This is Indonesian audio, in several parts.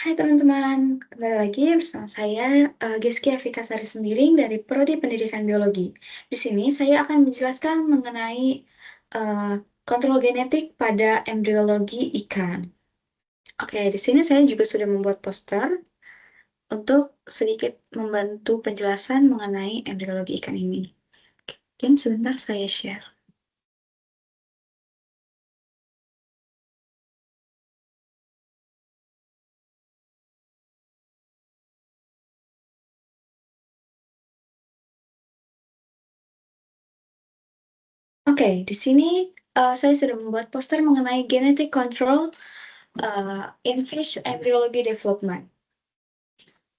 Hai teman-teman, kembali lagi bersama saya Gezky Afika Sari Sembiring dari Prodi Pendidikan Biologi. Di sini saya akan menjelaskan mengenai eh, kontrol genetik pada embriologi ikan. Oke, di sini saya juga sudah membuat poster untuk sedikit membantu penjelasan mengenai embriologi ikan ini. Mungkin sebentar saya share. Oke, di sini saya sudah membuat poster mengenai genetic control in fish embryology development.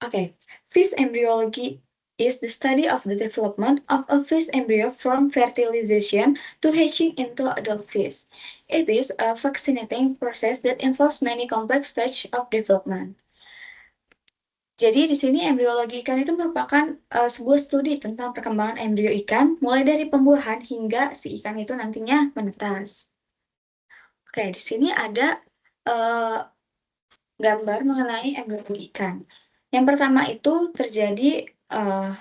Okay, fish embryology is the study of the development of a fish embryo from fertilization to hatching into adult fish. It is a fascinating process that involves many complex stages of development. Jadi di sini embriologi ikan itu merupakan sebuah studi tentang perkembangan embrio ikan mulai dari pembuahan hingga si ikan itu nantinya menetas. Oke, di sini ada eh, gambar mengenai embriologi ikan. Yang pertama itu terjadi eh,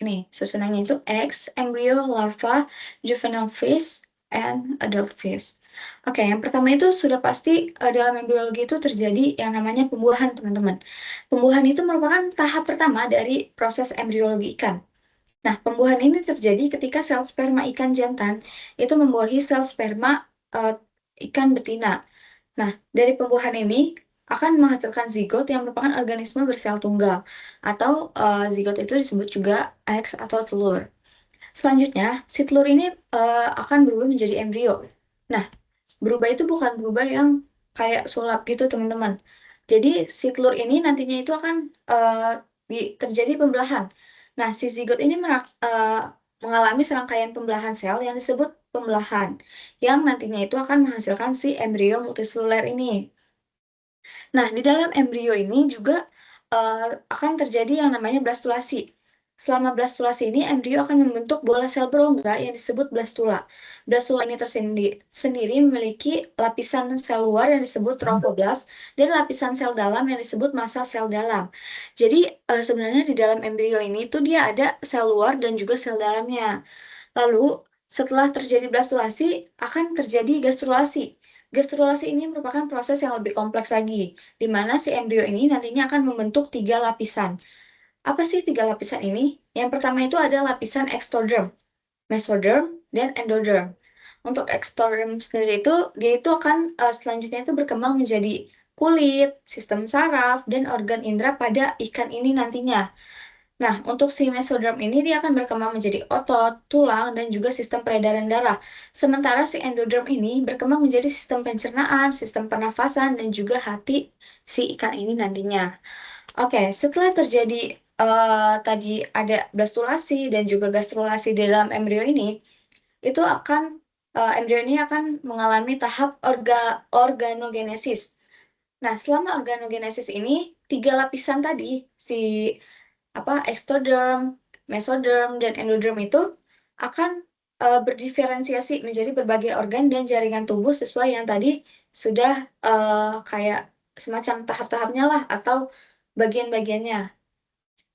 nih, susunannya itu eggs, embryo, larva, juvenile fish, and adult fish. Oke, yang pertama itu sudah pasti dalam embriologi itu terjadi yang namanya pembuahan, teman-teman. Pembuahan itu merupakan tahap pertama dari proses embriologi ikan. Nah, pembuahan ini terjadi ketika sel sperma ikan jantan itu membuahi sel sperma eh, ikan betina. Nah, dari pembuahan ini akan menghasilkan zigot yang merupakan organisme bersel tunggal, atau zigot itu disebut juga eggs atau telur. Selanjutnya, si telur ini akan berubah menjadi embrio. Nah, berubah itu bukan berubah yang kayak sulap gitu, teman-teman. Jadi, si telur ini nantinya itu akan terjadi pembelahan. Nah, si zigot ini mengalami serangkaian pembelahan sel yang disebut pembelahan, yang nantinya itu akan menghasilkan si embrio multiseluler ini. Nah, di dalam embrio ini juga eh, akan terjadi yang namanya blastulasi. Selama blastulasi ini, embrio akan membentuk bola sel berongga yang disebut blastula. Blastula ini sendiri memiliki lapisan sel luar yang disebut tromboblast dan lapisan sel dalam yang disebut massa sel dalam. Jadi, sebenarnya di dalam embrio ini tuh dia ada sel luar dan juga sel dalamnya. Lalu, setelah terjadi blastulasi, akan terjadi gastrulasi. Gastrulasi ini merupakan proses yang lebih kompleks lagi, di mana si embrio ini nantinya akan membentuk tiga lapisan. Apa sih tiga lapisan ini? Yang pertama itu ada lapisan ectoderm, mesoderm, dan endoderm. Untuk ectoderm sendiri itu, dia itu akan selanjutnya itu berkembang menjadi kulit, sistem saraf, dan organ indera pada ikan ini nantinya. Nah, untuk si mesoderm ini dia akan berkembang menjadi otot, tulang, dan juga sistem peredaran darah. Sementara si endoderm ini berkembang menjadi sistem pencernaan, sistem pernafasan, dan juga hati si ikan ini nantinya. Oke, setelah terjadi tadi ada blastulasi dan juga gastrulasi di dalam embrio ini, itu akan embrio ini akan mengalami tahap organogenesis. Nah, selama organogenesis ini, tiga lapisan tadi, si ectoderm, mesoderm, dan endoderm itu akan berdiferensiasi menjadi berbagai organ dan jaringan tubuh sesuai yang tadi sudah kayak semacam tahap-tahapnya lah atau bagian-bagiannya.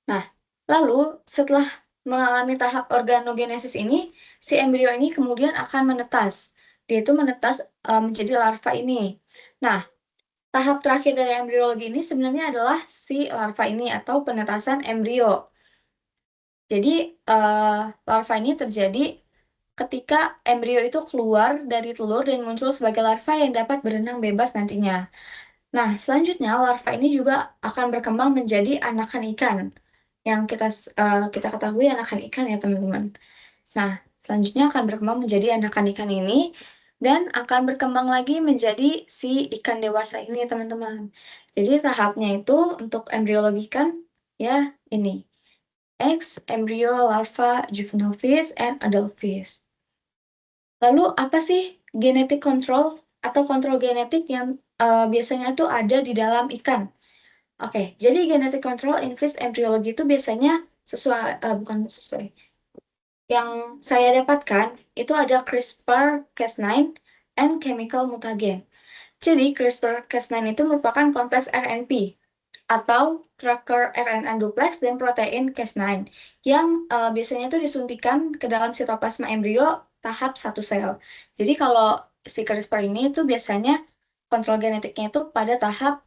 Nah, lalu setelah mengalami tahap organogenesis ini, si embrio ini kemudian akan menetas. Dia itu menetas menjadi larva ini. Nah, tahap terakhir dari embriologi ini sebenarnya adalah si larva ini atau penetasan embrio. Jadi, larva ini terjadi ketika embrio itu keluar dari telur dan muncul sebagai larva yang dapat berenang bebas nantinya. Nah, selanjutnya larva ini juga akan berkembang menjadi anakan ikan yang kita ketahui anakan ikan ya teman-teman. Nah, selanjutnya akan berkembang menjadi anakan ikan ini dan akan berkembang lagi menjadi si ikan dewasa ini teman-teman. Jadi tahapnya itu untuk embriologi ikan ya ini. Eggs, embryo, larva, juvenile fish, and adult fish. Lalu apa sih genetic control atau kontrol genetik yang biasanya itu ada di dalam ikan? Oke, jadi genetic control in fish embryology itu biasanya bukan sesuai. Yang saya dapatkan itu ada CRISPR-Cas9 and chemical mutagen. Jadi CRISPR-Cas9 itu merupakan kompleks RNP atau tracker RNA duplex dan protein Cas9 yang biasanya itu disuntikan ke dalam sitoplasma embrio tahap 1 sel. Jadi kalau si CRISPR ini itu biasanya kontrol genetiknya itu pada tahap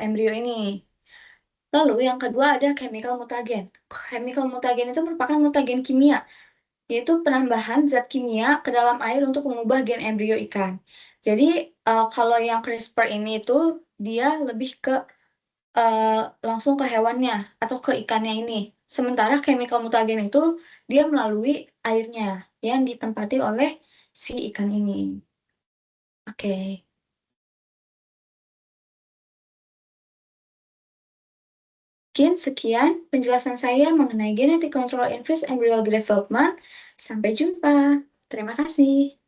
embrio ini. Lalu yang kedua ada chemical mutagen. Chemical mutagen itu merupakan mutagen kimia, yaitu penambahan zat kimia ke dalam air untuk mengubah gen embrio ikan. Jadi kalau yang CRISPR ini itu dia lebih ke eh, langsung ke hewannya atau ke ikannya ini. Sementara chemical mutagen itu dia melalui airnya yang ditempati oleh si ikan ini. Oke. Mungkin sekian penjelasan saya mengenai genetic control in fish embryo development. Sampai jumpa. Terima kasih.